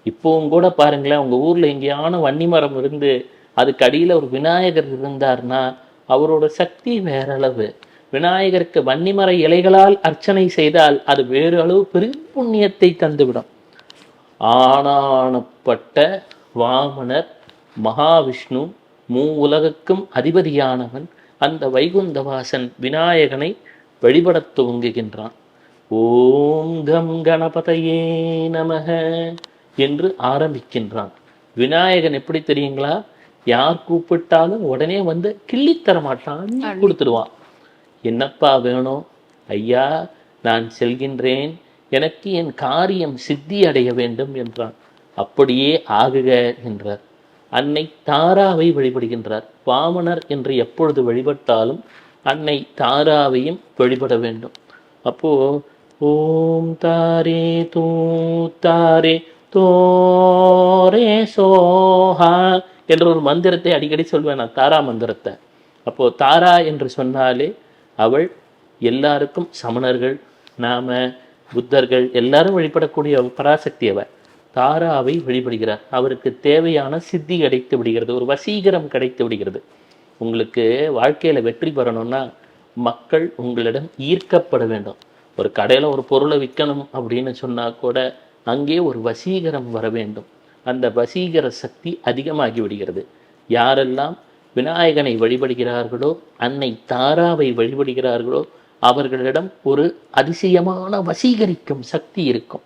இப்போவும் கூட பாருங்களேன், உங்க ஊர்ல எங்கேயான வன்னி மரம் இருந்து அதுக்கு அடியில ஒரு விநாயகர் இருந்தார்னா அவரோட சக்தி வேற அளவு. விநாயகருக்கு வன்னிமர இலைகளால் அர்ச்சனை செய்தால் அது வேறு அளவு பெரும் புண்ணியத்தை தந்துவிடும். ஆனானப்பட்ட வாமனர் மகாவிஷ்ணு உலகுக்கும் அதிபதியானவன் அந்த வைகுந்தவாசன் விநாயகனை வழிபடத் துவங்குகின்றான். ஓம் கம் கணபதையே நமக என்று ஆரம்பிக்கின்றான். விநாயகன் எப்படி தெரியுங்களா? யார் கூப்பிட்டாலும் உடனே வந்து கிள்ளித்தர மாட்டான், கொடுத்துடுவான். என்னப்பா வேணும்? ஐயா, நான் செல்கின்றேன், எனக்கு என் காரியம் சித்தி அடைய வேண்டும் என்றான். அப்படியே ஆகுக என்றார். அன்னை தாராவை வழிபடுகின்றார். வாமனர் என்று எப்பொழுது வழிபட்டாலும் அன்னை தாராவையும் வழிபட வேண்டும். அப்போ ஓம் தாரே தூ தாரே தோரே சோஹா என்ற ஒரு மந்திரத்தை அடிக்கடி சொல்வேன் நான், தாரா மந்திரத்தை. அப்போ தாரா என்று சொன்னாலே அவள் எல்லாருக்கும், சமணர்கள், நாம புத்தர்கள் எல்லாரும் வழிபடக்கூடிய பராசக்தி அவள். தாராவை வழிபடுகிறார். அவருக்கு தேவையான சித்தி கிடைத்து விடுகிறது, ஒரு வசீகரம் கிடைத்து விடுகிறது. உங்களுக்கு வாழ்க்கையில வெற்றி பெறணும்னா மக்கள் உங்களிடம் ஈர்க்கப்பட வேண்டும். ஒரு கடையில் ஒரு பொருளை விற்கணும் அப்படின்னு சொன்னா கூட அங்கே ஒரு வசீகரம் வர வேண்டும். அந்த வசீகர சக்தி அதிகமாகி விடுகிறது. யாரெல்லாம் விநாயகனை வழிபடுகிறார்களோ, அன்னை தாராவை வழிபடுகிறார்களோ, அவர்களிடம் ஒரு அதிசயமான வசீகரிக்கும் சக்தி இருக்கும்.